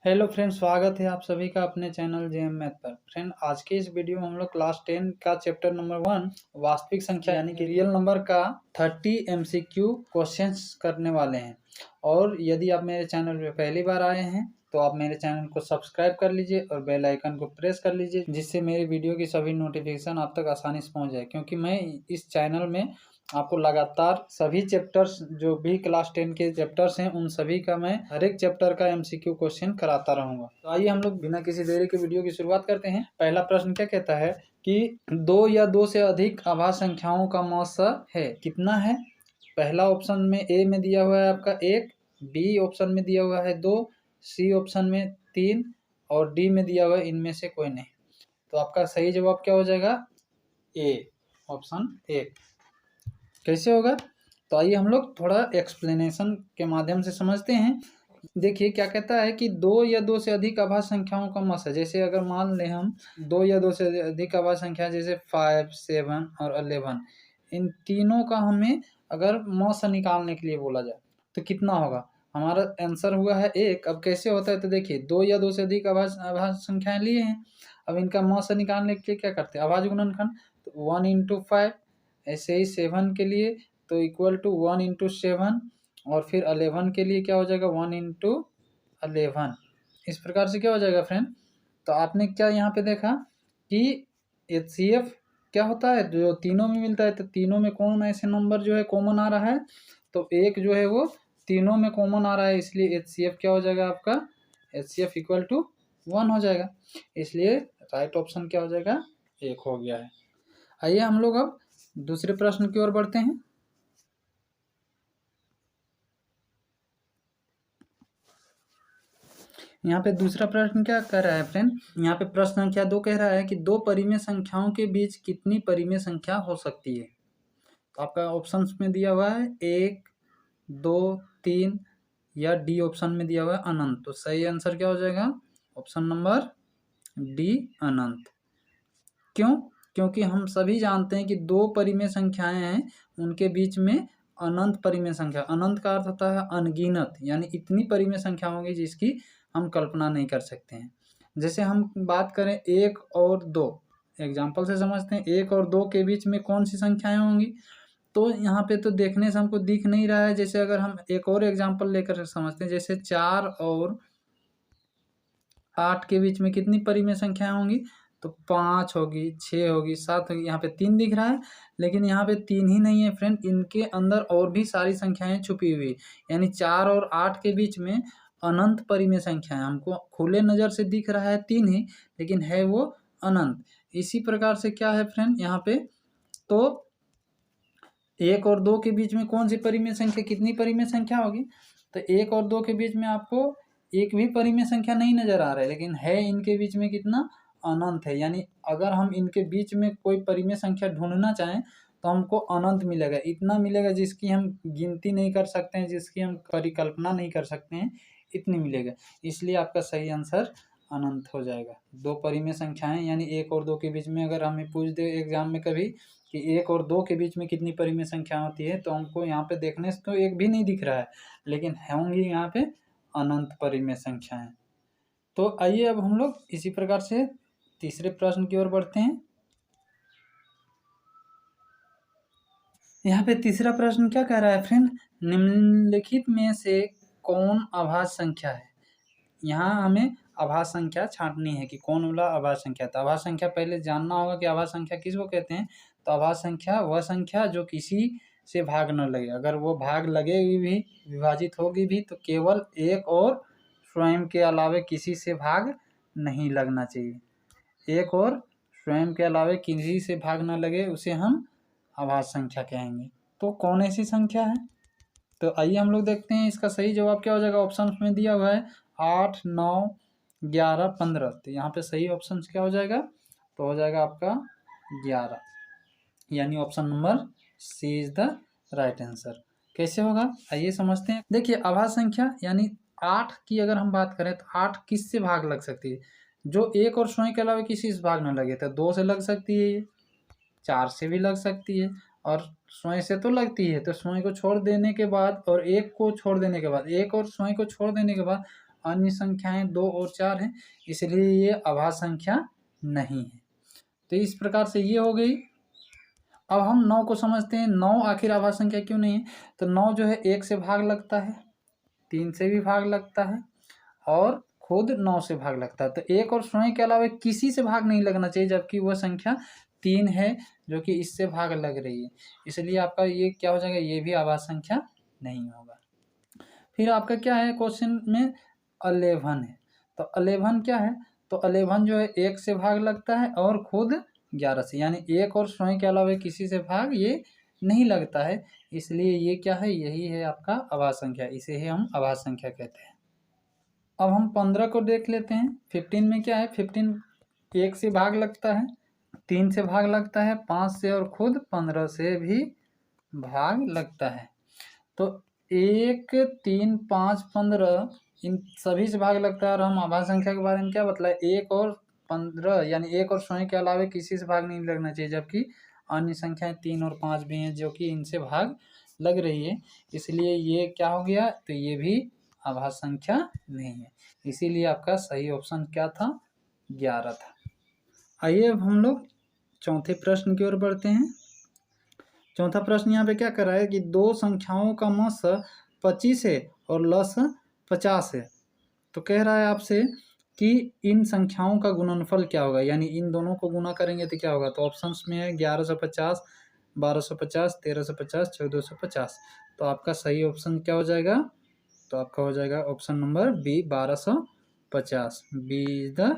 Hello friend, स्वागत है आप सभी का अपने चैनल जेएम मैथ पर। फ्रेंड, आज के इस वीडियो में हम लोग क्लास 10 का चैप्टर नंबर 1 वास्तविक संख्या यानी कि रियल नंबर का 30 एमसीक्यू क्वेश्चंस करने वाले हैं। और यदि आप मेरे चैनल पे पहली बार आए हैं तो आप मेरे चैनल को सब्सक्राइब कर लीजिए और बेल आइकन को प्रेस कर लीजिए, जिससे मेरी वीडियो की सभी नोटिफिकेशन आप तक आसानी से पहुँच जाए। क्योंकि मैं इस चैनल में आपको लगातार सभी चैप्टर्स, जो भी क्लास 10 के चैप्टर्स हैं, उन सभी का मैं हर एक चैप्टर का एमसीक्यू क्वेश्चन कराता रहूंगा। तो आइए हम लोग बिना किसी देरी के वीडियो की शुरुआत करते हैं। पहला प्रश्न क्या कहता है कि 2 या 2 से अधिक अभाज्य संख्याओं का मौसा है कितना है। पहला ऑप्शन में ए में दिया हुआ है आपका 1, बी ऑप्शन में दिया हुआ है 2, सी ऑप्शन में 3 और डी में दिया हुआ है इनमें से कोई नहीं। तो आपका सही जवाब क्या हो जाएगा? ए, ऑप्शन 1। कैसे होगा? तो आइए हम लोग थोड़ा एक्सप्लेनेशन के माध्यम से समझते हैं। देखिए क्या कहता है कि 2 या 2 से अधिक अभाज्य संख्याओं का मौसा। जैसे अगर मान लें हम 2 या 2 से अधिक अभाज्य संख्या जैसे 5, 7 और 11, इन तीनों का हमें अगर मौसा निकालने के लिए बोला जाए तो कितना होगा? हमारा आंसर हुआ है 1। अब कैसे होता है तो देखिए, 2 या 2 से अधिक अभाज्य संख्याएं लिए हैं। अब इनका मौसा निकालने के लिए क्या करते हैं? अभाज्य गुणनखंड। तो 1 इंटू 5, ऐसे ही 7 के लिए तो इक्वल टू 1 इंटू 7, और फिर 11 के लिए क्या हो जाएगा? 1 इंटू 11। इस प्रकार से क्या हो जाएगा फ्रेंड? तो आपने क्या यहाँ पे देखा कि HCF क्या होता है, जो तीनों में मिलता है। तो तीनों में कौन ऐसे नंबर जो है कॉमन आ रहा है? तो 1 जो है वो तीनों में कॉमन आ रहा है, इसलिए HCF क्या हो जाएगा आपका? HCF इक्वल टू 1 हो जाएगा। इसलिए राइट ऑप्शन क्या हो जाएगा? 1 हो गया है। आइए हम लोग अब दूसरे प्रश्न की ओर बढ़ते हैं। यहाँ पे दूसरा प्रश्न क्या कह रहा है फ्रेंड? यहाँ पे प्रश्न संख्या 2 कह रहा है कि 2 परिमेय संख्याओं के बीच कितनी परिमेय संख्या हो सकती है। तो आपका ऑप्शंस में दिया हुआ है 1, 2, 3 या डी ऑप्शन में दिया हुआ है अनंत। तो सही आंसर क्या हो जाएगा? ऑप्शन नंबर डी, अनंत। क्यों? क्योंकि हम सभी जानते हैं कि 2 परिमेय संख्याएं हैं, उनके बीच में अनंत परिमेय संख्या। अनंत का अर्थ होता है अनगिनत, यानी इतनी परिमेय संख्या होगी जिसकी हम कल्पना नहीं कर सकते हैं। जैसे हम बात करें 1 और 2, एग्जाम्पल से समझते हैं। 1 और 2 के बीच में कौन सी संख्याएं होंगी? तो यहाँ पे तो देखने से हमको दिख नहीं रहा है। जैसे अगर हम एक और एग्जाम्पल लेकर समझते हैं, जैसे 4 और 8 के बीच में कितनी परिमेय संख्याएं होंगी? तो 5 होगी, 6 होगी, 7 होगी। यहाँ पे 3 दिख रहा है, लेकिन यहाँ पे 3 ही नहीं है फ्रेंड, इनके अंदर और भी सारी संख्याएं छुपी हुई है। यानी 4 और 8 के बीच में अनंत परिमेय संख्या है। हमको खुले नज़र से दिख रहा है 3 ही, लेकिन है वो अनंत। इसी प्रकार से क्या है फ्रेंड यहाँ पे? तो 1 और 2 के बीच में कौन सी परिमेय संख्या, कितनी परिमेय संख्या होगी? तो 1 और 2 के बीच में आपको एक भी परिमेय संख्या नहीं नजर आ रहा है, लेकिन है इनके बीच में कितना? अनंत है। यानी अगर हम इनके बीच में कोई परिमेय संख्या ढूंढना चाहें तो हमको अनंत मिलेगा। इतना मिलेगा जिसकी हम गिनती नहीं कर सकते हैं, जिसकी हम परिकल्पना नहीं कर सकते हैं, इतनी मिलेगा। इसलिए आपका सही आंसर अनंत हो जाएगा। 2 परिमेय संख्याएं यानी 1 और 2 के बीच में अगर हमें पूछ दे एग्जाम में कभी कि 1 और 2 के बीच में कितनी परिमेय संख्या होती है, तो हमको यहाँ पे देखने से तो एक भी नहीं दिख रहा है, लेकिन होंगी यहाँ पे अनंत परिमेय संख्याएं। तो आइए अब हम लोग इसी प्रकार से तीसरे प्रश्न की ओर बढ़ते हैं। यहाँ पे तीसरा प्रश्न क्या कह रहा है फ्रेंड? निम्नलिखित में से कौन अभाज्य संख्या है? यहाँ हमें अभाज्य संख्या छांटनी है कि कौन वाला अभाज्य संख्या। तो अभाज्य संख्या पहले जानना होगा कि अभाज्य संख्या किसको कहते हैं। तो अभाज्य संख्या वह संख्या जो किसी से भाग न लगे। अगर वो भाग लगेगी भी, विभाजित होगी भी, तो केवल एक और स्वयं के अलावे किसी से भाग नहीं लगना चाहिए। एक और स्वयं के अलावे किसी से भाग न लगे उसे हम अभाज्य संख्या कहेंगे। तो कौन ऐसी संख्या है? तो आइए हम लोग देखते हैं इसका सही जवाब क्या हो जाएगा। ऑप्शन में दिया हुआ है 8, 9, 11, 15। तो यहाँ पे सही ऑप्शन क्या हो जाएगा? तो हो जाएगा आपका 11, यानी option number C is the right answer. कैसे होगा आइए समझते हैं। देखिए अभाज्य संख्या यानी 8 की अगर हम बात करें तो 8 किस से भाग लग सकती है? जो एक और स्वयं के अलावा किसी से भाग न लगे। तो 2 से लग सकती है, ये 4 से भी लग सकती है, और स्वयं से तो लगती है। तो स्वयं को छोड़ देने के बाद और एक को छोड़ देने के बाद, एक और स्वयं को छोड़ देने के बाद अन्य संख्याएं 2 और 4 हैं, इसलिए ये अभाज्य संख्या नहीं है। तो इस प्रकार से ये हो गई। अब हम 9 को समझते हैं। 9 आखिर अभाज्य संख्या क्यों नहीं है? तो 9 जो है 1 से भाग लगता है, 3 से भी भाग लगता है और खुद 9 से भाग लगता है। तो 1 और स्वयं के अलावा किसी से भाग नहीं लगना चाहिए, जबकि वह संख्या 3 है जो कि इससे भाग लग रही है, इसलिए आपका ये क्या हो जाएगा, ये भी अभाज्य संख्या नहीं होगा। फिर आपका क्या है क्वेश्चन में 11 है। तो 11 क्या है? तो 11 जो है 1 से भाग लगता है और खुद 11 से, यानी 1 और स्वयं के अलावा किसी से भाग ये नहीं लगता है, इसलिए ये क्या है, यही है आपका अभाज्य संख्या, इसे ही हम अभाज्य संख्या कहते हैं। अब हम 15 को देख लेते हैं। 15 में क्या है, 15 1 से भाग लगता है, 3 से भाग लगता है, 5 से और खुद 15 से भी भाग लगता है। तो 1, 3, 5, 15 इन सभी से भाग लगता है। और हम अभाज्य संख्या के बारे में क्या बतलाए, 1 और 15 यानी 1 और स्वयं के अलावा किसी से भाग नहीं लगना चाहिए, जबकि अन्य संख्याएं 3 और 5 भी हैं जो कि इनसे भाग लग रही है, इसलिए ये क्या हो गया, तो ये भी अभाज्य संख्या नहीं है। इसीलिए आपका सही ऑप्शन क्या था, 11 था। आइए अब हम लोग चौथे प्रश्न की ओर बढ़ते हैं। चौथा प्रश्न यहाँ पे क्या कर रहा है कि दो संख्याओं का मस 25 है और लस 50 है। तो कह रहा है आपसे कि इन संख्याओं का गुणनफल क्या होगा, यानी इन दोनों को गुना करेंगे तो क्या होगा। तो ऑप्शंस में है 1150, 1250, 1350, 1450। तो आपका सही ऑप्शन क्या हो जाएगा, तो आपका हो जाएगा option number B 1250। B is the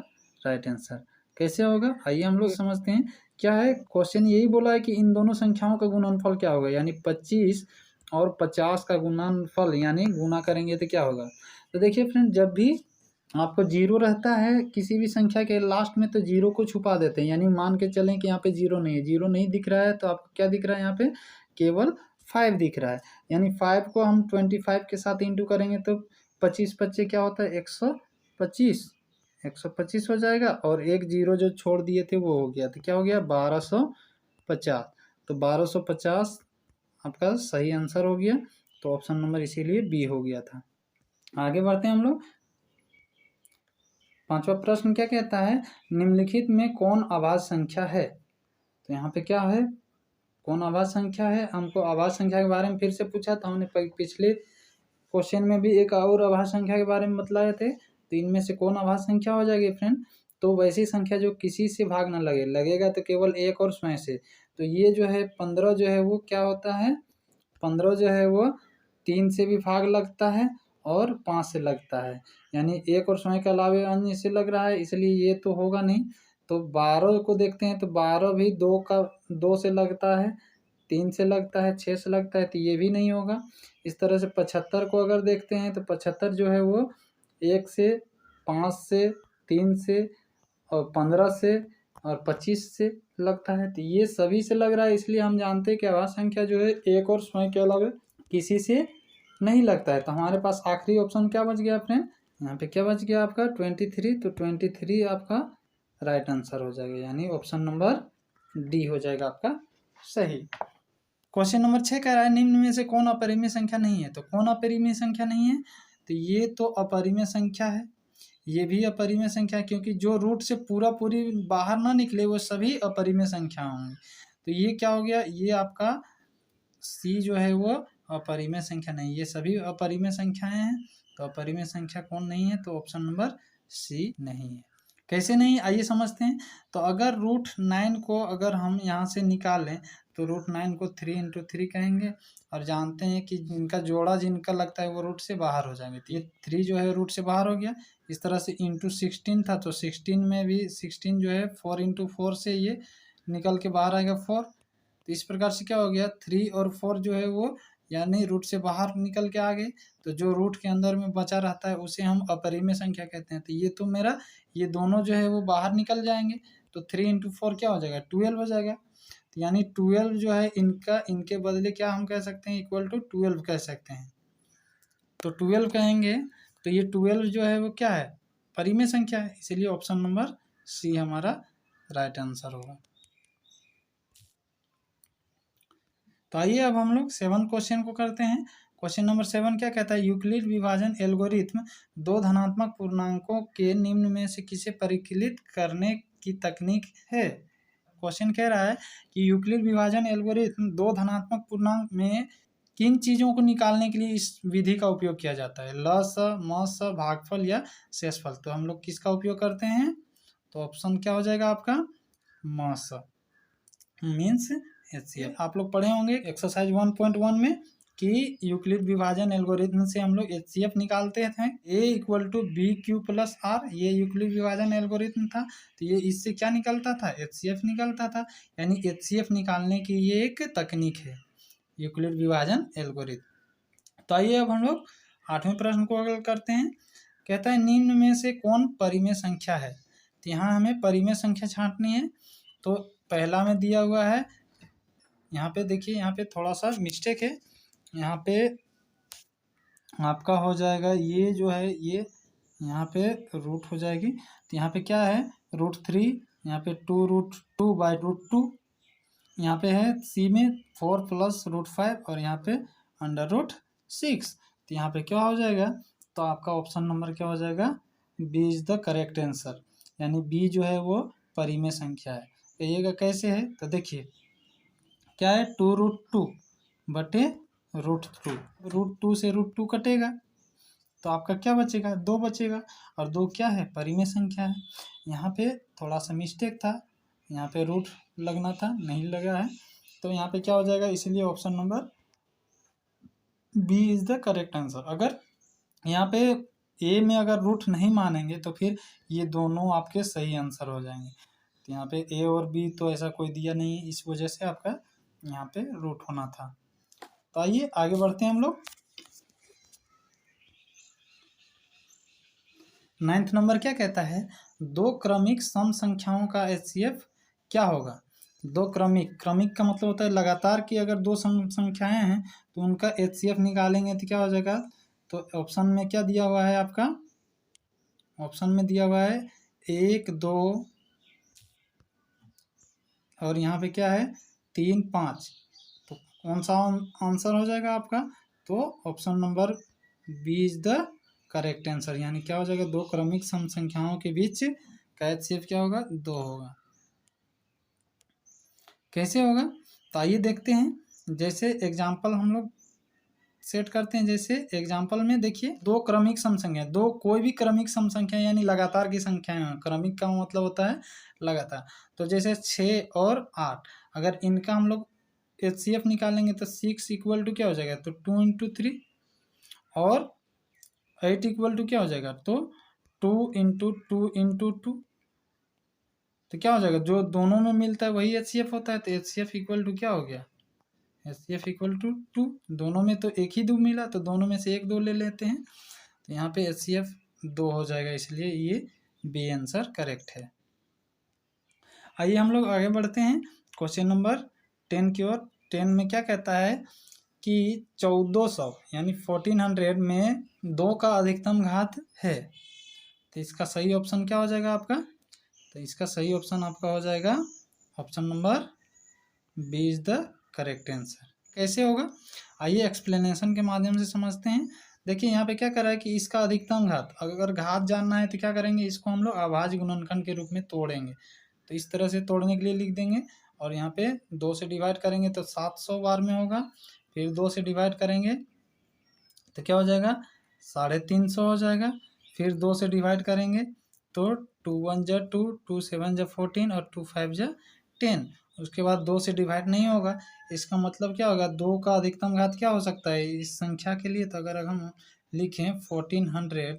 right answer. कैसे होगा, आइए हम लोग समझते हैं। क्या है क्वेश्चन, यही बोला है कि इन दोनों संख्याओं का गुणनफल क्या होगा, यानी 25 और 50 का गुणनफल, यानी गुना करेंगे तो क्या होगा। तो देखिए फ्रेंड, जब भी आपको जीरो रहता है किसी भी संख्या के लास्ट में, तो जीरो को छुपा देते हैं, यानी मान के चलें कि यहाँ पे जीरो नहीं है, जीरो नहीं दिख रहा है, तो आपको क्या दिख रहा है, यहाँ पे केवल 5 दिख रहा है। यानी 5 को हम 25 के साथ इंटू करेंगे तो 25 25 क्या होता है, 125, 125 हो जाएगा। और एक जीरो जो छोड़ दिए थे वो हो गया, तो क्या हो गया, 1250। तो 1250 आपका सही आंसर हो गया। तो ऑप्शन नंबर इसीलिए बी हो गया था। आगे बढ़ते हैं हम लोग। पांचवा प्रश्न क्या कहता है, निम्नलिखित में कौन अभाज्य संख्या है। तो यहाँ पे क्या है, कौन अभाज्य संख्या है। हमको अभाज्य संख्या के बारे में फिर से पूछा था हमने, पिछले क्वेश्चन में भी एक और अभाज्य संख्या के बारे में बतलाए थे। तो इनमें से कौन अभाज्य संख्या हो जाएगी फ्रेंड, तो वैसी संख्या जो किसी से भाग ना लगे, लगेगा तो केवल 1 और स्वयं से। तो ये जो है 15 जो है वो क्या होता है, 15 जो है वो 3 से भी भाग लगता है और 5 से लगता है, यानी 1 और स्वयं के अलावा अन्य से लग रहा है, इसलिए ये तो होगा नहीं। तो 12 को देखते हैं, तो 12 भी 2 से लगता है, 3 से लगता है, 6 से लगता है, तो ये भी नहीं होगा। इस तरह से 75 को अगर देखते हैं, तो 75 जो है वो 1 से, 5 से, 3 से और 15 से और 25 से लगता है, तो ये सभी से लग रहा है, इसलिए हम जानते हैं कि अभाज्य संख्या जो है 1 और स्वयं के अलावा किसी से नहीं लगता है। तो हमारे पास आखिरी ऑप्शन क्या बच गया फ्रेंड, यहाँ पे क्या बच गया आपका 23। तो 23 आपका राइट आंसर हो जाएगा, यानी ऑप्शन नंबर डी हो जाएगा आपका सही। क्वेश्चन नंबर 6 कह रहा है, निम्न में से कौन अपरिमेय संख्या नहीं है। तो कौन अपरिमेय संख्या नहीं है, तो ये तो अपरिमेय संख्या है, ये भी अपरिमेय संख्या है, क्योंकि जो रूट से पूरी बाहर ना निकले वो सभी अपरिमेय संख्या होंगी। तो ये क्या हो गया, ये आपका सी जो है वो अपरिमेय संख्या नहीं, ये सभी अपरिमेय संख्याएं हैं। तो अपरिमेय संख्या कौन नहीं है, तो ऑप्शन नंबर सी नहीं है। कैसे नहीं, आइए समझते हैं। तो अगर रूट 9 को अगर हम यहाँ से निकालें, तो रूट 9 को 3 × 3 कहेंगे, और जानते हैं कि जिनका जोड़ा जिनका लगता है वो रूट से बाहर हो जाएंगे। तो ये 3 जो है रूट से बाहर हो गया। इस तरह से इंटू 16 था, तो 16 में भी 16 जो है 4 × 4 से ये निकल के बाहर आएगा 4। तो इस प्रकार से क्या हो गया, 3 और 4 जो है वो यानी रूट से बाहर निकल के आ गए। तो जो रूट के अंदर में बचा रहता है उसे हम अपरिमेय संख्या कहते हैं। तो ये तो मेरा ये दोनों जो है वो बाहर निकल जाएंगे, तो 3 × 4 क्या हो जाएगा, 12 हो जाएगा। तो यानी 12 जो है इनके बदले क्या हम कह सकते हैं, इक्वल टू 12 कह सकते हैं। तो 12 कहेंगे, तो ये 12 जो है वो क्या है, परिमेय संख्या है, इसीलिए ऑप्शन नंबर सी हमारा राइट आंसर होगा। तो आइए अब हम लोग 7 क्वेश्चन को करते हैं। क्वेश्चन नंबर 7 क्या कहता है, यूक्लिड विभाजन एल्गोरिथ्म दो धनात्मक पूर्णांकों के निम्न में से किसे परिकलित करने की तकनीक है। क्वेश्चन कह रहा है कि यूक्लिड विभाजन एल्गोरिथ्म दो धनात्मक पूर्णांक में किन चीज़ों को निकालने के लिए इस विधि का उपयोग किया जाता है, लस, मस, भागफल या शेषफल। तो हम लोग किसका उपयोग करते हैं, तो ऑप्शन क्या हो जाएगा आपका, मस मीन्स HCF। आप लोग पढ़े होंगे एक्सरसाइज 1.1 में कि यूक्लिड विभाजन एल्गोरिथम से हम लोग HCF निकालते थे, A = BQ + R, ये यूक्लिड विभाजन एल्गोरिथम था। तो ये इससे क्या निकलता था, HCF निकलता था, यानी HCF निकालने की ये एक तकनीक है यूक्लिड विभाजन एल्गोरिथम। तो आइए अब हम लोग 8वें प्रश्न को अगल करते हैं। कहता है निम्न में से कौन परिमेय संख्या है। तो यहाँ हमें परिमेय संख्या छांटनी है। तो पहला में दिया हुआ है, यहाँ पे देखिए, यहाँ पे थोड़ा सा मिस्टेक है, यहाँ पे आपका हो जाएगा ये जो है, ये यहाँ पे रूट हो जाएगी। तो यहाँ पे क्या है, √3, यहाँ पे 2√2/√2, यहाँ पे है C में 4 + √5 और यहाँ पे √6। तो यहाँ पे क्या हो जाएगा, तो आपका ऑप्शन नंबर क्या हो जाएगा, B is the correct answer, यानी B जो है वो परिमेय संख्या है। कहिएगा कैसे है, तो देखिए क्या है, 2√2/√2, √2 से √2 कटेगा तो आपका क्या बचेगा, 2 बचेगा, और 2 क्या है, परिमेय संख्या है। यहाँ पे थोड़ा सा मिस्टेक था, यहाँ पे रूट लगना था, नहीं लगा है, तो यहाँ पे क्या हो जाएगा, इसलिए option number B is the correct answer. अगर यहाँ पे A में अगर रूट नहीं मानेंगे तो फिर ये दोनों आपके सही आंसर हो जाएंगे। तो यहाँ पे A और B तो ऐसा कोई दिया नहीं है, इस वजह से आपका यहाँ पे रूट होना था। तो आइए आगे बढ़ते हैं हम लोग। 9th नंबर क्या कहता है, दो क्रमिक सम संख्याओं का HCF क्या होगा। दो क्रमिक का मतलब होता है लगातार की अगर दो सम संख्याएं हैं तो उनका HCF निकालेंगे तो क्या हो जाएगा। तो ऑप्शन में क्या दिया हुआ है आपका, ऑप्शन में दिया हुआ है 1, 2 और यहाँ पे क्या है 3, 5। तो कौन सा आंसर हो जाएगा आपका, तो option number B is the correct answer, यानी क्या हो जाएगा, दो क्रमिक सम संख्याओं के बीच का HCF क्या होगा, 2 होगा। कैसे होगा, तो आइए देखते हैं। जैसे एग्जाम्पल हम लोग सेट करते हैं, जैसे एग्जाम्पल में देखिए दो क्रमिक सम संख्या, दो कोई भी क्रमिक सम संख्या यानी लगातार की संख्याएं हैं, क्रमिक का मतलब होता है लगातार। तो जैसे 6 और 8, अगर इनका हम लोग HCF निकालेंगे तो 6 = क्या हो जाएगा, तो 2 × 3, और 8 = क्या हो जाएगा, तो 2 × 2 × 2। तो क्या हो जाएगा, जो दोनों में मिलता है वही HCF होता है। तो HCF = क्या हो गया, HCF = 2। दोनों में तो एक ही 2 मिला, तो दोनों में से एक 2 ले लेते हैं, तो यहाँ पे HCF 2 हो जाएगा, इसलिए ये B आंसर करेक्ट है। आइए हम लोग आगे बढ़ते हैं क्वेश्चन नंबर 10 की ओर। 10 में क्या कहता है कि 1400 यानी 1400 में 2 का अधिकतम घात है। तो इसका सही ऑप्शन क्या हो जाएगा आपका, तो इसका सही ऑप्शन आपका हो जाएगा option number B is the correct answer. कैसे होगा, आइए एक्सप्लेनेशन के माध्यम से समझते हैं। देखिए यहाँ पे क्या कर रहा है कि इसका अधिकतम घात, अगर घात जानना है तो क्या करेंगे, इसको हम लोग अभाज्य गुणनखंड के रूप में तोड़ेंगे। तो इस तरह से तोड़ने के लिए लिख देंगे, और यहाँ पे 2 से डिवाइड करेंगे तो 700 बार में होगा, फिर 2 से डिवाइड करेंगे तो क्या हो जाएगा, 350 हो जाएगा, फिर 2 से डिवाइड करेंगे तो 2 × 1 = 2, 2 × 7 = 14 और 2 × 5 = 10। उसके बाद 2 से डिवाइड नहीं होगा, इसका मतलब क्या होगा, 2 का अधिकतम घात क्या हो सकता है इस संख्या के लिए। तो अगर हम लिखें 1400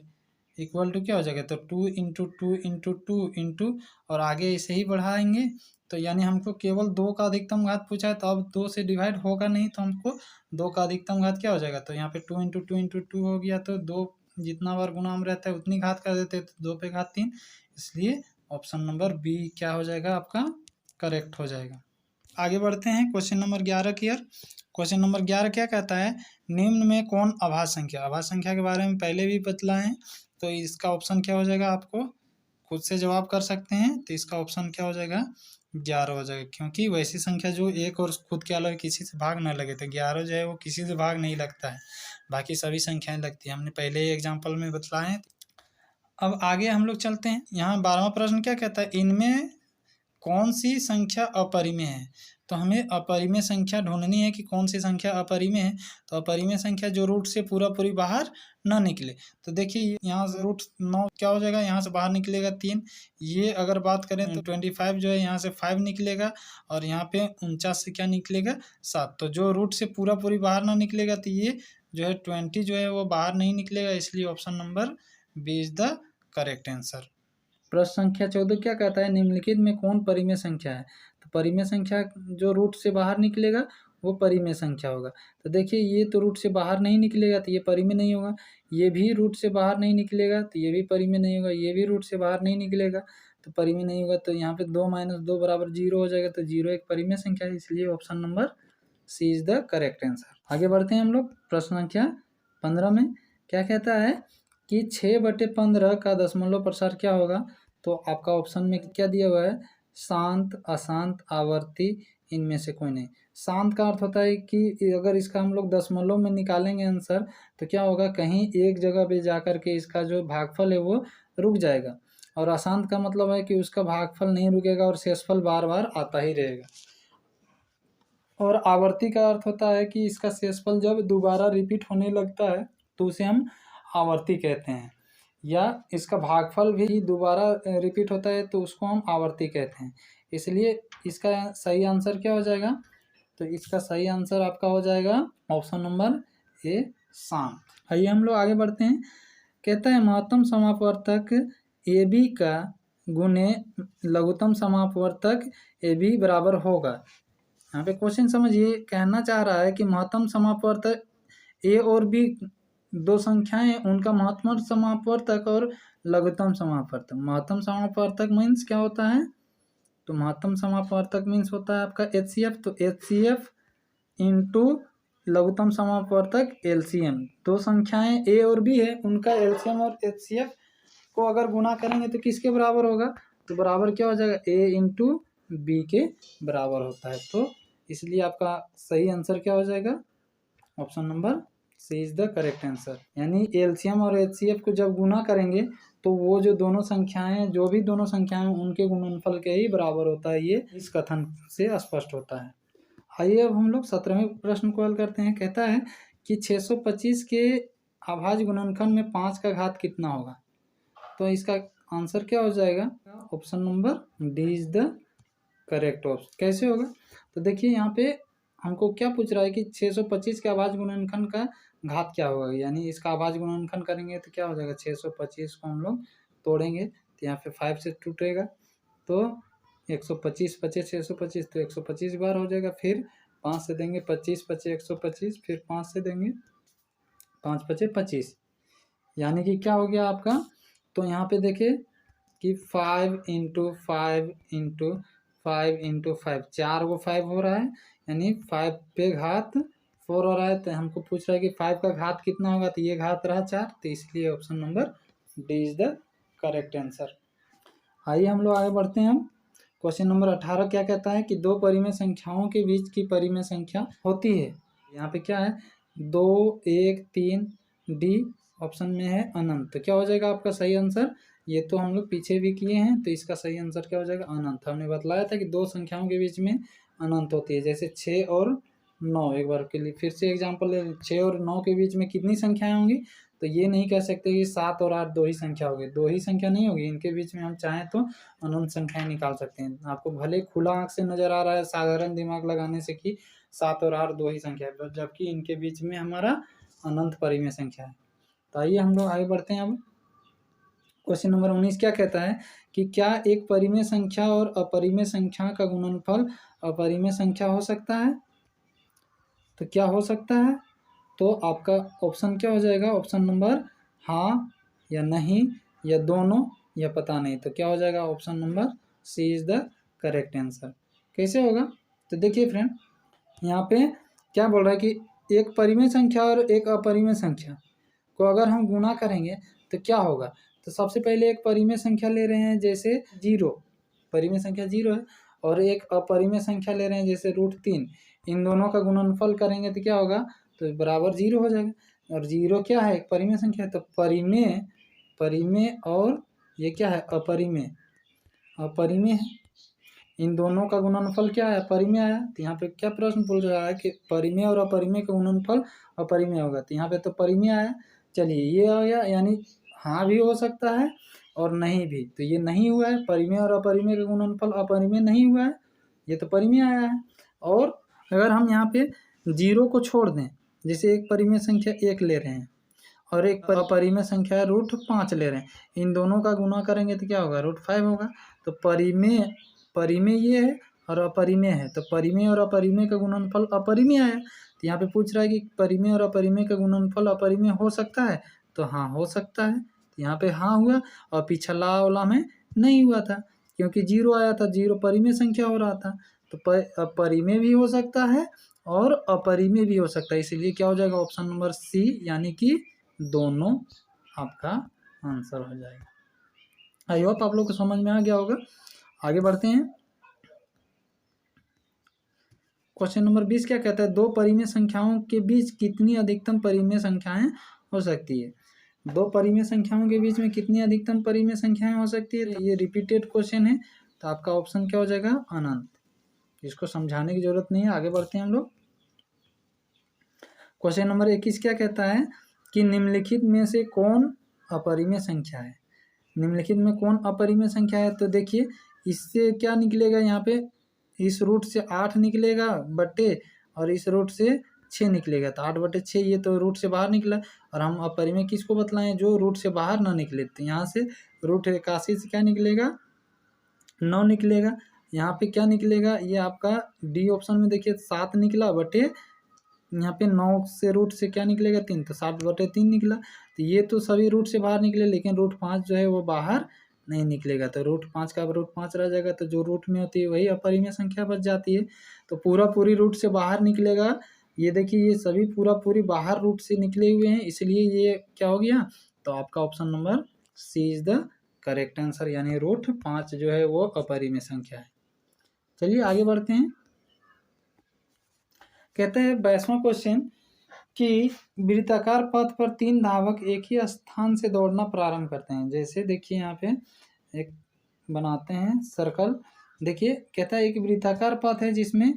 = क्या हो जाएगा, तो 2 × 2 × 2 × और आगे इसे ही बढ़ाएंगे। तो यानी हमको केवल 2 का अधिकतम घात पूछा है, तो अब 2 से डिवाइड होगा नहीं, तो हमको 2 का अधिकतम घात क्या हो जाएगा, तो यहाँ पे 2 × 2 × 2 हो गया, तो 2 जितना बार गुणाम रहता है उतनी घात कर देते हैं, तो 2 पे घात 3, इसलिए ऑप्शन नंबर B क्या हो जाएगा आपका, करेक्ट हो जाएगा। आगे बढ़ते हैं क्वेश्चन नंबर 11 की ओर। क्वेश्चन नंबर 11 क्या कहता है, निम्न में कौन अभाज्य संख्या। अभाज्य संख्या के बारे में पहले भी बतला है, तो इसका ऑप्शन क्या हो जाएगा, आपको खुद से जवाब कर सकते हैं। तो इसका ऑप्शन क्या हो जाएगा, 11 हो जाएगा, क्योंकि वैसी संख्या जो एक और खुद के अलावा किसी से भाग ना लगे। तो 11 जो है वो किसी से भाग नहीं लगता है, बाकी सभी संख्याएं लगती हैं, हमने पहले ही एग्जाम्पल में बतलाए हैं। अब आगे हम लोग चलते हैं। यहाँ 12वां प्रश्न क्या कहता है, इनमें कौन सी संख्या अपरिमेय है। तो हमें अपरिमेय संख्या ढूंढनी है कि कौन सी संख्या अपरिमेय है। तो अपरिमेय संख्या जो रूट से पूरी बाहर ना निकले। तो देखिए यहाँ से रूट 9 क्या हो जाएगा, यहाँ से बाहर निकलेगा 3। ये अगर बात करें तो 25 जो है यहाँ से 5 निकलेगा, और यहाँ पे 49 से क्या निकलेगा 7। तो जो रूट से पूरी बाहर ना निकलेगा, तो ये जो है 20 जो है वो बाहर नहीं निकलेगा, इसलिए option number B is the correct answer. प्रश्न संख्या 14 क्या कहता है, निम्नलिखित में कौन परिमेय संख्या है। तो परिमेय संख्या जो रूट से बाहर निकलेगा वो परिमेय संख्या होगा। तो देखिए ये तो रूट से बाहर नहीं निकलेगा, तो ये परिमेय नहीं होगा। ये भी रूट से बाहर नहीं निकलेगा, तो ये भी परिमेय नहीं होगा। ये भी रूट से बाहर नहीं निकलेगा, तो परिमेय नहीं होगा। तो यहाँ पे 2 - 2 बराबर 0 हो जाएगा। तो 0 एक परिमेय संख्या है, इसलिए option number C is the correct answer. आगे बढ़ते हैं हम लोग। प्रश्न संख्या 15 में क्या कहता है कि 6/15 का दशमलव प्रसार क्या होगा। तो आपका ऑप्शन में क्या दिया हुआ है, शांत, अशांत, आवर्ती, इनमें से कोई नहीं। शांत का अर्थ होता है कि अगर इसका हम लोग दशमलव में निकालेंगे आंसर, तो क्या होगा, कहीं एक जगह पे जाकर के इसका जो भागफल है वो रुक जाएगा। और अशांत का मतलब है कि उसका भागफल नहीं रुकेगा और शेषफल बार बार आता ही रहेगा। और आवर्ती का अर्थ होता है कि इसका शेषफल जब दोबारा रिपीट होने लगता है तो उसे हम आवर्ती कहते हैं, या इसका भागफल भी दोबारा रिपीट होता है तो उसको हम आवर्ती कहते हैं। इसलिए इसका सही आंसर क्या हो जाएगा, तो इसका सही आंसर आपका हो जाएगा ऑप्शन नंबर ए, शांत। आइए हम लोग आगे बढ़ते हैं। कहता है महत्तम समापवर्तक ए बी का गुणे लघुत्तम समापवर्तक ए बी बराबर होगा। यहाँ पे क्वेश्चन समझिए, कहना चाह रहा है कि महत्तम समापवर्तक ए और बी दो संख्याएं, उनका महत्तम समापवर्तक और लघुत्तम समापवर्तक। महत्तम समापवर्तक मीन्स क्या होता है, तो महत्तम समापवर्तक मीन्स होता है आपका HCF। तो HCF इंटू लघुत्तम समापवर्तक LCM। दो संख्याएं ए और बी है, उनका LCM और HCF को अगर गुना करेंगे तो किसके बराबर होगा, तो बराबर क्या हो जाएगा, ए इंटू बी के बराबर होता है। तो इसलिए आपका सही आंसर क्या हो जाएगा, option number C is the correct answer. यानी एलसीएम और एचसीएफ को जब गुना करेंगे तो वो जो दोनों संख्याएं, जो भी दोनों संख्याएं, उनके गुणनफल के ही बराबर होता है। ये इस कथन से स्पष्ट होता है। आइए अब हम लोग 17वें प्रश्न को हल करते हैं। कहता है कि 625 के अभाज्य गुणनखंड में 5 का घात कितना होगा। तो इसका आंसर क्या हो जाएगा, option number D is the correct option. कैसे होगा, तो देखिए यहाँ पे हमको क्या पूछ रहा है कि 625 के अभाज्य गुणनखंड का घात क्या होगा। यानी इसका अभाज्य गुणनखंड करेंगे तो क्या हो जाएगा, 625 को हम लोग तोड़ेंगे तो यहाँ पे 5 से टूटेगा, तो 125 बचे 625, तो 125 बार हो जाएगा। फिर 5 से देंगे 25 बचे 125, फिर 5 से देंगे 5 बचे 25, यानी कि क्या हो गया आपका, तो यहाँ पे देखिए कि 5 इंटू 5 इंटू 5 इंटू 5, 4 को 5 हो रहा है, यानी 5 पे घात 4 हो रहा है। तो हमको पूछ रहा है कि 5 का घात कितना होगा, तो ये घात रहा 4, तो इसलिए option number D is the correct answer. आइए हम लोग आगे बढ़ते हैं। हम क्वेश्चन नंबर 18 क्या कहता है कि दो परिमेय संख्याओं के बीच की परिमेय संख्या होती है। यहाँ पे क्या है, 2 1 3, डी ऑप्शन में है अनंत। तो क्या हो जाएगा आपका सही आंसर, ये तो हम लोग पीछे भी किए हैं, तो इसका सही आंसर क्या हो जाएगा, अनंत। हमने बतलाया था कि दो संख्याओं के बीच में अनंत होती है, जैसे 6 और 9। एक बार के लिए फिर से एग्जांपल ले, 6 और 9 के बीच में कितनी संख्याएं होंगी, तो ये नहीं कह सकते कि 7 और 8 दो ही संख्या होगी, दो ही संख्या नहीं होगी। इनके बीच में हम चाहें तो अनंत संख्याएं निकाल सकते हैं। आपको भले खुला आंख से नजर आ रहा है साधारण दिमाग लगाने से कि 7 और 8 दो ही संख्या है, जबकि इनके बीच में हमारा अनंत परिमेय संख्या है। तो आइए हम लोग आगे बढ़ते हैं। अब क्वेश्चन नंबर 19 क्या कहता है कि क्या एक परिमेय संख्या और अपरिमेय संख्या का गुणनफल अपरिमेय संख्या हो सकता है। तो क्या हो सकता है, तो आपका ऑप्शन क्या हो जाएगा, ऑप्शन नंबर हाँ या नहीं या दोनों या पता नहीं। तो क्या हो जाएगा, option number C is the correct answer. कैसे होगा, तो देखिए फ्रेंड, यहाँ पे क्या बोल रहा है कि एक परिमेय संख्या और एक अपरिमेय संख्या को अगर हम गुणा करेंगे तो क्या होगा। तो सबसे पहले एक परिमेय संख्या ले रहे हैं, जैसे 0, परिमेय संख्या 0 है, और एक अपरिमेय संख्या ले रहे हैं जैसे √3, इन दोनों का गुणनफल करेंगे तो क्या होगा, तो बराबर 0 हो जाएगा। और 0 क्या है, एक परिमेय संख्या है, तो परिमेय और ये क्या है, अपरिमेय है, इन दोनों का गुणनफल क्या है, अपरिमेय आया। तो यहाँ पे क्या प्रश्न पूछ रहा है कि परिमेय और अपरिमेय का गुणनफल अपरिमेय होगा, तो यहाँ पे तो परिमेय आया। चलिए ये आ गया, यानी हाँ भी हो सकता है और नहीं भी, तो ये नहीं हुआ है, परिमेय और अपरिमेय का गुणनफल अपरिमेय नहीं हुआ है, ये तो परिमेय आया है। और अगर हम यहाँ पे 0 को छोड़ दें, जैसे एक परिमेय संख्या 1 ले रहे हैं और एक अपरिमेय संख्या √5 ले रहे हैं, इन दोनों का गुणा करेंगे तो क्या होगा, √5 होगा। तो परिमेय ये है और अपरिमेय है, तो परिमेय और अपरिमेय का गुणनफल अपरिमेय आया। तो यहाँ पे पूछ रहा है कि परिमेय और अपरिमेय का गुणनफल अपरिमेय हो सकता है, तो हाँ हो सकता है, तो यहाँ पे हाँ हुआ। और पिछला वाला में नहीं हुआ था क्योंकि 0 आया था, 0 परिमेय संख्या हो रहा था, तो परिमेय भी हो सकता है और अपरिमेय भी हो सकता है, इसलिए क्या हो जाएगा, ऑप्शन नंबर सी यानी कि दोनों आपका आंसर हो जाएगा। आई होप आप लोग को समझ में आ गया होगा। आगे बढ़ते हैं। क्वेश्चन नंबर 20 क्या कहता है, दो परिमेय संख्याओं के बीच कितनी अधिकतम परिमेय संख्याएं हो सकती है। दो परिमेय संख्याओं के बीच में कितनी अधिकतम परिमेय संख्याएं हो सकती है, ये रिपीटेड क्वेश्चन है, तो आपका ऑप्शन क्या हो जाएगा, अनंत। इसको समझाने की जरूरत नहीं है, आगे बढ़ते हैं हम लोग। क्वेश्चन नंबर 21 क्या कहता है कि निम्नलिखित में से कौन अपरिमेय संख्या है। निम्नलिखित में कौन अपरिमेय संख्या है, तो देखिए इससे क्या निकलेगा, यहाँ पे इस रूट से 8 निकलेगा बटे और इस रूट से 6 निकलेगा, तो 8/6 ये तो रूट से बाहर निकला। और हम अपरिमेय किसको बतलाएं, जो रूट से बाहर ना निकले, तो यहाँ से √81 से क्या निकलेगा, 9 निकलेगा। यहाँ पे क्या निकलेगा, ये आपका डी ऑप्शन में देखिए 7 निकला बटे यहाँ पे 9 से रूट से क्या निकलेगा, 3, तो 7/3 निकला। तो ये तो सभी रूट से बाहर निकले, लेकिन √5 जो है वो बाहर नहीं निकलेगा, तो √5 का √5 रह जाएगा, तो जो रूट में होती है वही अपरिमेय संख्या बच जाती है। तो पूरी रूट से बाहर निकलेगा, ये देखिए ये सभी पूरी बाहर रूट से निकले हुए हैं, इसलिए ये क्या हो गया, तो आपका option number C is the correct answer, यानी √5 जो है वो अपरिमेय संख्या है। चलिए आगे बढ़ते हैं। कहते हैं 22वां क्वेश्चन कि वृत्ताकार पथ पर 3 धावक एक ही स्थान से दौड़ना प्रारंभ करते हैं। जैसे देखिए यहाँ पे एक बनाते हैं सर्कल, देखिए कहता है एक वृत्ताकार पथ है जिसमें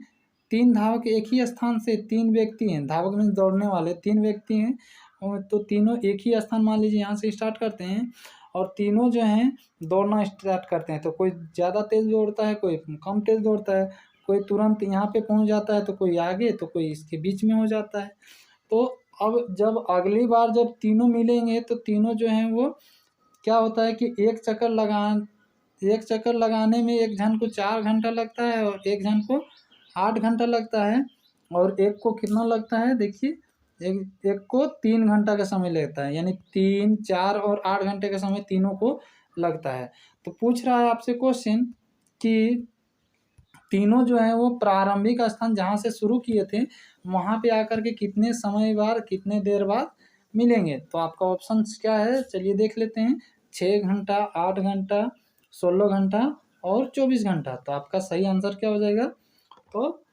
3 धावक एक ही स्थान से, 3 व्यक्ति हैं, धावक में दौड़ने वाले 3 व्यक्ति हैं, और तो तीनों एक ही स्थान मान लीजिए यहाँ से स्टार्ट करते हैं और तीनों जो हैं दौड़ना स्टार्ट करते हैं। तो कोई ज़्यादा तेज़ दौड़ता है, कोई कम तेज़ दौड़ता है, कोई तुरंत यहाँ पे पहुँच जाता है, तो कोई आगे, तो कोई इसके बीच में हो जाता है। तो अब जब अगली बार जब तीनों मिलेंगे तो तीनों जो हैं वो क्या होता है कि एक चक्कर लगाने में एक जन को 4 घंटा लगता है और एक जन को 8 घंटा लगता है, और एक को कितना लगता है, देखिए एक को 3 घंटा का समय लगता है, यानी 3, 4 और 8 घंटे का समय तीनों को लगता है। तो पूछ रहा है आपसे क्वेश्चन कि तीनों जो है वो प्रारंभिक स्थान जहाँ से शुरू किए थे वहाँ पे आकर के कितने समय बाद, कितने देर बाद मिलेंगे। तो आपका ऑप्शन क्या है, चलिए देख लेते हैं, 6 घंटा, 8 घंटा, 16 घंटा और 24 घंटा। तो आपका सही आंसर क्या हो जाएगा, तो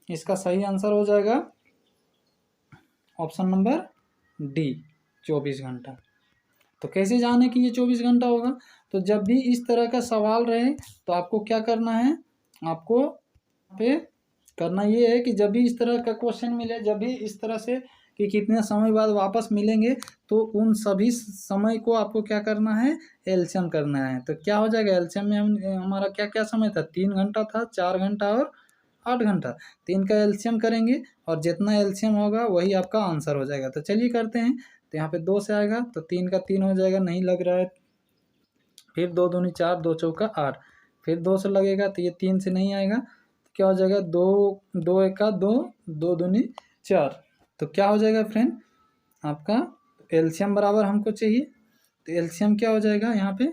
इसका सही आंसर हो जाएगा ऑप्शन नंबर डी, 24 घंटा। तो कैसे जाने कि ये 24 घंटा होगा, तो जब भी इस तरह का सवाल रहे तो आपको क्या करना है, आपको पे करना ये है कि जब भी इस तरह का क्वेश्चन मिले, जब भी इस तरह से कि कितने समय बाद वापस मिलेंगे, तो उन सभी समय को आपको क्या करना है, एलसीएम करना है। तो क्या हो जाएगा, एलसीएम में हमारा क्या क्या समय था, 3 घंटा था, 4 घंटा और 8 घंटा। तो इनका एलसीएम करेंगे और जितना एलसीएम होगा वही आपका आंसर हो जाएगा। तो चलिए करते हैं। तो यहाँ पे 2 से आएगा तो 3 का 3 हो जाएगा, नहीं लग रहा है, फिर 2 दूनी 4, 2 चौका 8, फिर 2 से लगेगा तो ये 3 से नहीं आएगा, तो क्या हो जाएगा, 2 एका 2, 2 दूनी 4। तो क्या हो जाएगा फ्रेंड, आपका एलसीएम बराबर हमको चाहिए, तो एलसीएम क्या हो जाएगा यहाँ पे,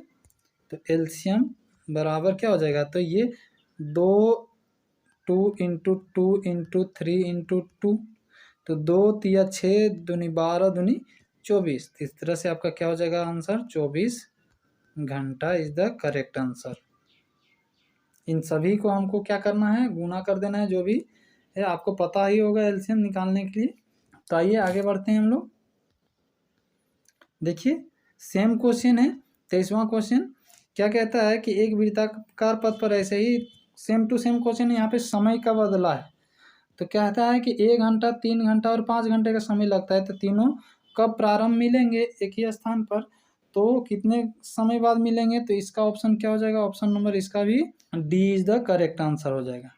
तो एलसीएम बराबर क्या हो जाएगा, तो ये 2 × 2 × 3 × 2, तो 2 तिया 6, दूनी 12, दूनी 24। इस तरह से आपका क्या हो जाएगा आंसर, 24 घंटा इज द करेक्ट आंसर। इन सभी को हमको क्या करना है, गुना कर देना है, जो भी है आपको पता ही होगा एलसीएम निकालने के लिए। तो आइए आगे बढ़ते हैं हम लोग। देखिए सेम क्वेश्चन है 23वां क्वेश्चन। क्या कहता है कि एक वृत्ताकार पथ पर ऐसे ही सेम टू सेम क्वेश्चन है, यहाँ पे समय का बदला है। तो कहता है कि 1 घंटा, 3 घंटा और 5 घंटे का समय लगता है, तो तीनों कब प्रारंभ मिलेंगे एक ही स्थान पर, तो कितने समय बाद मिलेंगे। तो इसका ऑप्शन क्या हो जाएगा, ऑप्शन नंबर इसका भी D is the correct answer हो जाएगा।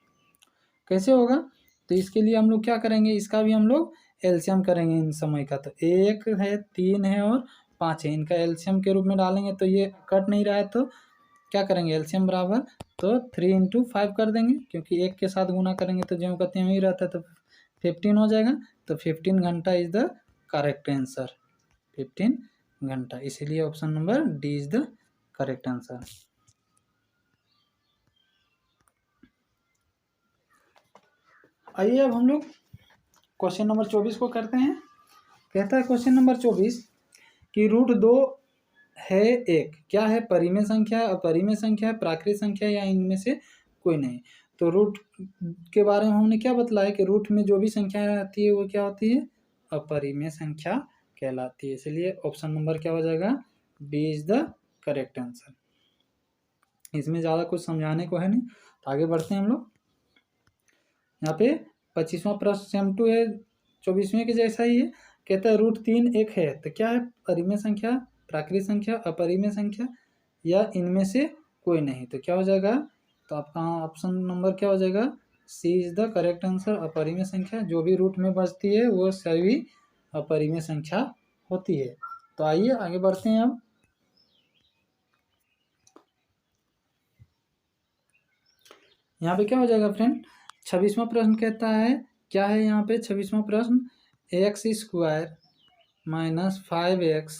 कैसे होगा, तो इसके लिए हम लोग क्या करेंगे, इसका भी हम लोग एलसीएम करेंगे इन समय का। तो 1 है, 3 है और 5 है, इनका एलसीएम के रूप में डालेंगे। तो ये कट नहीं रहा है तो क्या करेंगे, एलसीएम बराबर तो 3 × 5 कर देंगे, क्योंकि 1 के साथ गुना करेंगे तो जो कहते हैं वही रहता है, तो 15 हो जाएगा। तो 15 घंटा इज द करेक्ट आंसर, 15 घंटा, इसीलिए option number D is the correct answer. आइए अब हम लोग क्वेश्चन नंबर 24 को करते हैं। कहता है क्वेश्चन नंबर 24 कि √2 है एक, क्या है, परिमेय संख्या, अपरिमेय संख्या है, प्राकृत संख्या या इनमें से कोई नहीं। तो रूट के बारे में हमने क्या बतलाया कि रूट में जो भी संख्या आती है वो क्या होती है, अपरिमेय संख्या कहलाती है। इसलिए ऑप्शन नंबर क्या हो जाएगा, B is the correct answer. इसमें ज़्यादा कुछ समझाने को है नहीं, तो आगे बढ़ते हैं हम लोग। यहाँ पे 25वां प्रश्न सेम टू है 24वें के जैसा ही है। कहता है √3 एक है, तो क्या है, परिमेय संख्या, प्राकृत संख्या, अपरिमेय संख्या या इनमें से कोई नहीं। तो क्या हो जाएगा, तो आपका ऑप्शन नंबर क्या हो जाएगा, सी इज द करेक्ट आंसर, अपरिमेय संख्या। जो भी रूट में बचती है वो सभी अपरिमेय संख्या होती है। तो आइए आगे बढ़ते हैं अब। यहाँ पे क्या हो जाएगा फ्रेंड, 26वां प्रश्न कहता है, क्या है यहाँ पे 26वां प्रश्न, x² - 5x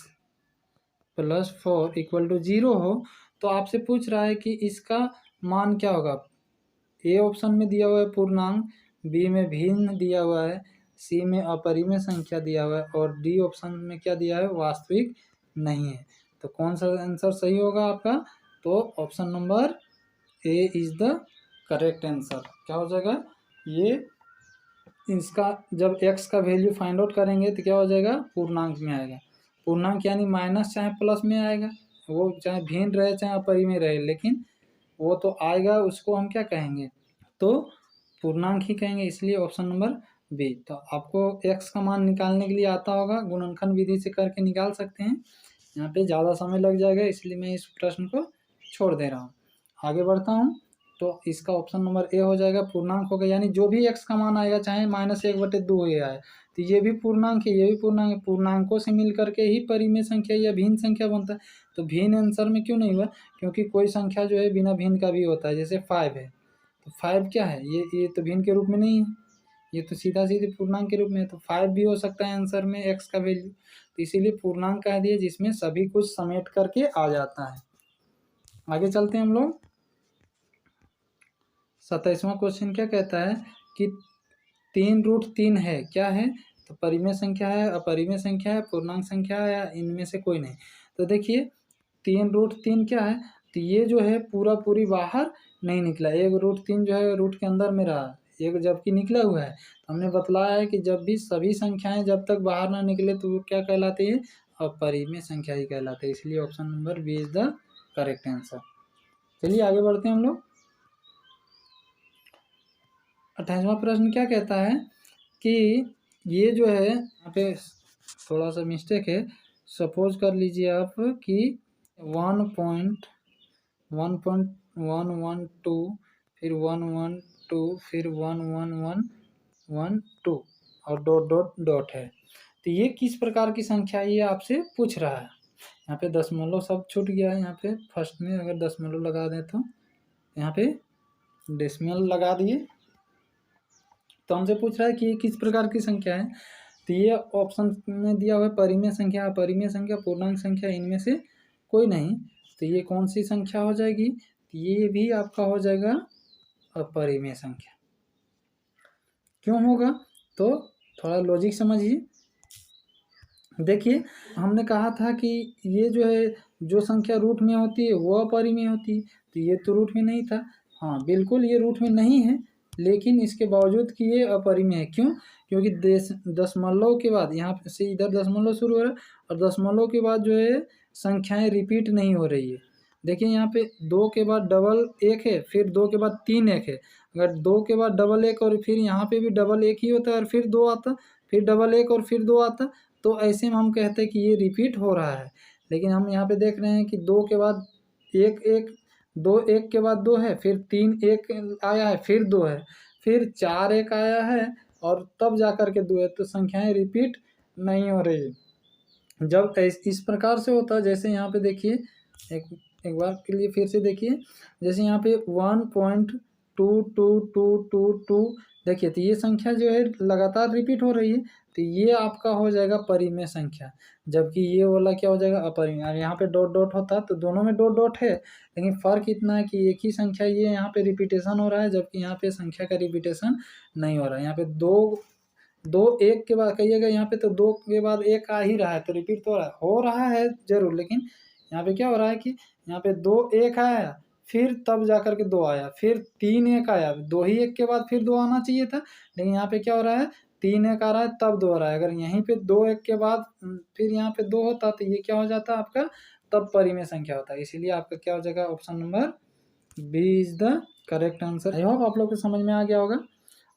+ 4 = 0 हो, तो आपसे पूछ रहा है कि इसका मान क्या होगा। ए ऑप्शन में दिया हुआ है पूर्णांक, बी में भिन्न दिया हुआ है, सी में अपरिमेय संख्या दिया हुआ है और डी ऑप्शन में क्या दिया है, वास्तविक नहीं है। तो कौन सा आंसर सही होगा आपका, तो option number A is the correct answer. क्या हो जाएगा, ये इसका जब x का वैल्यू फाइंड आउट करेंगे तो क्या हो जाएगा, पूर्णांक में आएगा। पूर्णांक यानी माइनस चाहे प्लस में आएगा, वो चाहे भिन्न रहे चाहे अपरिमेय रहे, लेकिन वो तो आएगा, उसको हम क्या कहेंगे, तो पूर्णांक ही कहेंगे। इसलिए ऑप्शन नंबर बी। तो आपको x का मान निकालने के लिए आता होगा, गुणनखंड विधि से करके निकाल सकते हैं। यहाँ पे ज़्यादा समय लग जाएगा, इसलिए मैं इस प्रश्न को छोड़ दे रहा हूँ। आगे बढ़ता हूँ, तो इसका ऑप्शन नंबर ए हो जाएगा, पूर्णांक होगा, यानी जो भी x का मान आएगा चाहे -1/2 ही आए, तो ये भी पूर्णांक है, ये भी पूर्णांक है। पूर्णांकों से मिल करके ही परिमेय संख्या या भिन्न संख्या बनता है। तो भिन्न आंसर में क्यों नहीं हुआ, क्योंकि कोई संख्या जो है बिना भिन्न का भी होता है, जैसे 5 है, तो 5 क्या है, ये तो भिन्न के रूप में नहीं है, ये तो सीधा सीधे पूर्णांक के रूप में है। तो 5 भी हो सकता है आंसर में x का वैल्यू, तो इसीलिए पूर्णांक कह दिया जिसमें सभी कुछ समेट करके आ जाता है। आगे चलते हैं हम लोग। 27वां क्वेश्चन क्या कहता है कि 3√3 है, क्या है, तो परिमेय संख्या है, अपरिमेय संख्या है, पूर्णांक संख्या है या इनमें से कोई नहीं। तो देखिए 3√3 क्या है, तो ये जो है पूरा पूरी बाहर नहीं निकला, 1√3 जो है रूट के अंदर में रहा, एक जबकि निकला हुआ है। तो हमने बतलाया है कि जब भी सभी संख्याएं जब तक बाहर ना निकले तो वो क्या कहलाती है, अपरिमेय संख्या ही कहलाती है। इसलिए option number B is the correct answer. चलिए आगे बढ़ते हैं हम लोग। 28वां प्रश्न क्या कहता है कि ये जो है, यहाँ पे थोड़ा सा मिस्टेक है। सपोज कर लीजिए आप कि 1.112 फिर 112 फिर 11112 और डॉट डॉट डॉट है, तो ये किस प्रकार की संख्या है, ये आपसे पूछ रहा है। यहाँ पे दशमलव सब छूट गया है, यहाँ पे फर्स्ट में अगर दशमलव लगा दें तो यहाँ पे डेसिमल लगा दिए, तो हमसे पूछ रहा है कि ये किस प्रकार की संख्या है। तो ये ऑप्शन में दिया हुआ है परिमेय संख्या, अपरिमेय संख्या, पूर्णांक संख्या, इनमें से कोई नहीं। तो ये कौन सी संख्या हो जाएगी, तो ये भी आपका हो जाएगा अपरिमेय संख्या। क्यों होगा, तो थोड़ा लॉजिक समझिए। देखिए हमने कहा था कि ये जो है, जो संख्या रूट में होती है वो अपरिमेय होती है, तो ये तो रूट में नहीं था। हाँ बिल्कुल ये रूट में नहीं है, लेकिन इसके बावजूद कि ये अपरिमेय है। क्यों? क्योंकि दशमलव के बाद यहाँ से इधर दशमलव शुरू हो रहा है और दशमलव के बाद जो है संख्याएं रिपीट नहीं हो रही है। देखिए यहाँ पे 2 के बाद डबल 1 है, फिर 2 के बाद 3 1 है। अगर 2 के बाद डबल 1 और फिर यहाँ पे भी डबल 1 ही होता है और फिर 2 आता, फिर डबल 1 और फिर 2 आता, तो ऐसे में हम कहते हैं कि ये रिपीट हो रहा है। लेकिन हम यहाँ पे देख रहे हैं कि 2 के बाद 1 1, 2 1 के बाद 2 है, फिर 3 1 आया है, फिर 2 है, फिर 4 1 आया है और तब जा कर के 2 है। तो संख्याएं रिपीट नहीं हो रही है। जब इस प्रकार से होता है, जैसे यहाँ पे देखिए एक बार के लिए फिर से देखिए, जैसे यहाँ पे 1.22222 देखिए, तो ये संख्या जो है लगातार रिपीट हो रही है, तो ये आपका हो जाएगा परिमेय संख्या। जबकि ये वाला क्या हो जाएगा? अपरिमेय। यहाँ पे डॉट डॉट होता तो दोनों में डॉट डॉट है, लेकिन फ़र्क इतना है कि एक ही संख्या ये यहाँ पे रिपीटेशन हो रहा है, जबकि यहाँ पे संख्या का रिपीटेशन नहीं हो रहा है। यहाँ पे दो एक के बाद कहिएगा, यहाँ पे तो 2 के बाद 1 आ ही रहा है, तो रिपीट तो हो रहा है जरूर, लेकिन यहाँ पे क्या हो रहा है कि यहाँ पे 2 1 आया, फिर तब जा कर के 2 आया, फिर 3 1 आया, 2 ही 1 के बाद फिर 2 आना चाहिए था, लेकिन यहाँ पे क्या हो रहा है 3 1 आ रहा है तब 2 आ रहा है। अगर यहीं पे 2 1 के बाद फिर यहाँ पे 2 होता तो ये क्या हो जाता आपका? तब परिमेय संख्या होता है। इसीलिए आपका क्या हो जाएगा? Option number B is the correct answer. I hope आप लोग को समझ में आ गया होगा।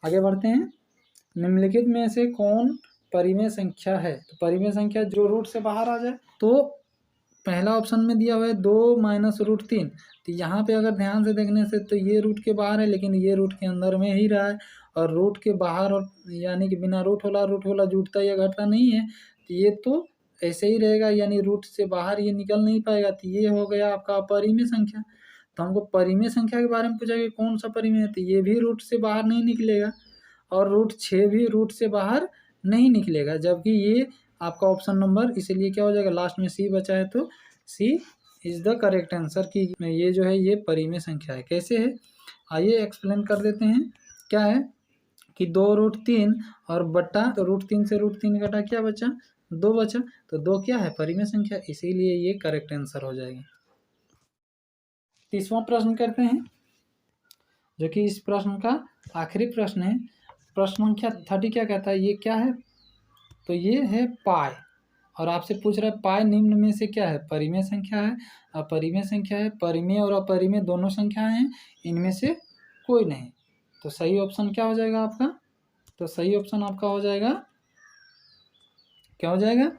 आगे बढ़ते हैं। निम्नलिखित में से कौन परिमेय संख्या है? तो परिमेय संख्या जो रूट से बाहर आ जाए, तो पहला ऑप्शन में दिया हुआ है 2 माइनस रूट 3। तो यहाँ पे अगर ध्यान से देखने से तो ये रूट के बाहर है, लेकिन ये रूट के अंदर में ही रहा है, और रूट के बाहर और यानी कि बिना रूट वाला जुड़ता या घटता नहीं है, तो ये तो ऐसे ही रहेगा, यानी रूट से बाहर ये निकल नहीं पाएगा। तो ये हो गया आपका अपरिमेय संख्या। तो हमको परिमेय संख्या के बारे में पूछा कि कौन सा परिमेय है, तो ये भी रूट से बाहर नहीं निकलेगा और रूट 6 भी रूट से बाहर नहीं निकलेगा, जबकि ये आपका ऑप्शन नंबर, इसीलिए क्या हो जाएगा? लास्ट में सी बचा है, तो सी इज द करेक्ट आंसर कि ये जो है ये परिमेय संख्या है। कैसे है आइए एक्सप्लेन कर देते हैं। क्या है कि 2√3 और बट्टा, तो √3 से √3 घटा क्या बचा? 2 बचा, तो 2 क्या है? परिमेय संख्या, इसीलिए ये करेक्ट आंसर हो जाएगा। तीसवां प्रश्न करते हैं, जो कि इस प्रश्न का आखिरी प्रश्न है। प्रश्न संख्या 30 क्या कहता है? ये क्या है? तो ये है पाई, और आपसे पूछ रहा है पाई निम्न में से क्या है? परिमेय संख्या है, अपरिमेय संख्या है, परिमेय और अपरिमेय दोनों संख्याएं हैं, इनमें से कोई नहीं। तो सही ऑप्शन क्या हो जाएगा आपका? तो सही ऑप्शन आपका हो जाएगा, क्या हो जाएगा?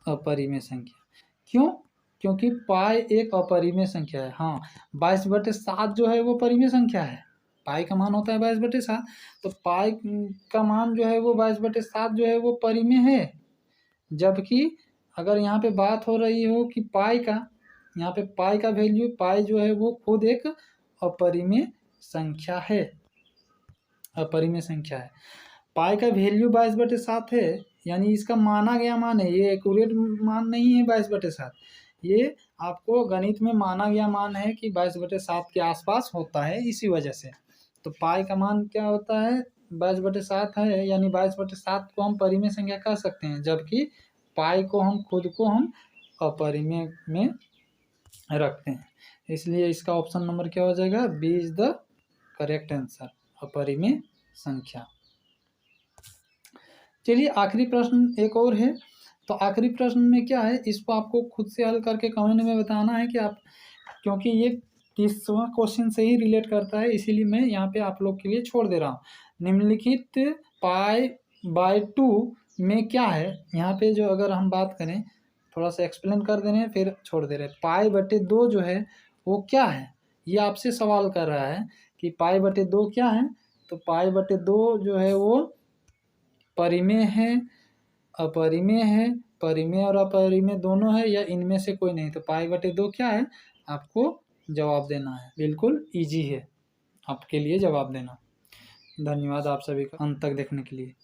अपरिमेय संख्या। क्यों? क्योंकि पाई एक अपरिमेय संख्या है। हाँ, 22/7 जो है वो परिमेय संख्या है। पाई का मान होता है 22/7, तो पाई का मान जो है वो 22/7 जो है वो परिमेय है। जबकि अगर यहाँ पे बात हो रही हो कि पाई का, यहाँ पे पाई का वैल्यू, पाई जो है वो खुद एक अपरिमेय संख्या है, अपरिमेय संख्या है। पाई का वैल्यू 22/7 है, यानी इसका माना गया मान है, ये एक्यूरेट मान नहीं है 22/7, ये आपको गणित में माना गया मान है कि 22/7 के आसपास होता है, इसी वजह से। तो पाई का मान क्या होता है? 22/7 है, यानी 22/7 को हम परिमेय संख्या कह सकते हैं, जबकि पाई को हम खुद को हम अपरिमेय में रखते हैं। इसलिए इसका ऑप्शन नंबर क्या हो जाएगा? B is the correct answer, अपरिमेय संख्या। चलिए आखिरी प्रश्न एक और है। तो आखिरी प्रश्न में क्या है, इसको आपको खुद से हल करके कमेंट में बताना है कि आप, क्योंकि ये 30वां क्वेश्चन से ही रिलेट करता है, इसीलिए मैं यहाँ पे आप लोग के लिए छोड़ दे रहा हूँ। निम्नलिखित π/2 में क्या है? यहाँ पे जो अगर हम बात करें, थोड़ा सा एक्सप्लेन कर दे रहे हैं फिर छोड़ दे रहे हैं। π/2 जो है वो क्या है? ये आपसे सवाल कर रहा है कि π/2 क्या है? तो π/2 जो है वो परिमेय है, अपरिमेय है, परिमेय और अपरिमेय दोनों है, या इनमें से कोई नहीं। तो π/2 क्या है? आपको जवाब देना है। बिल्कुल इजी है आपके लिए जवाब देना। धन्यवाद आप सभी का अंत तक देखने के लिए।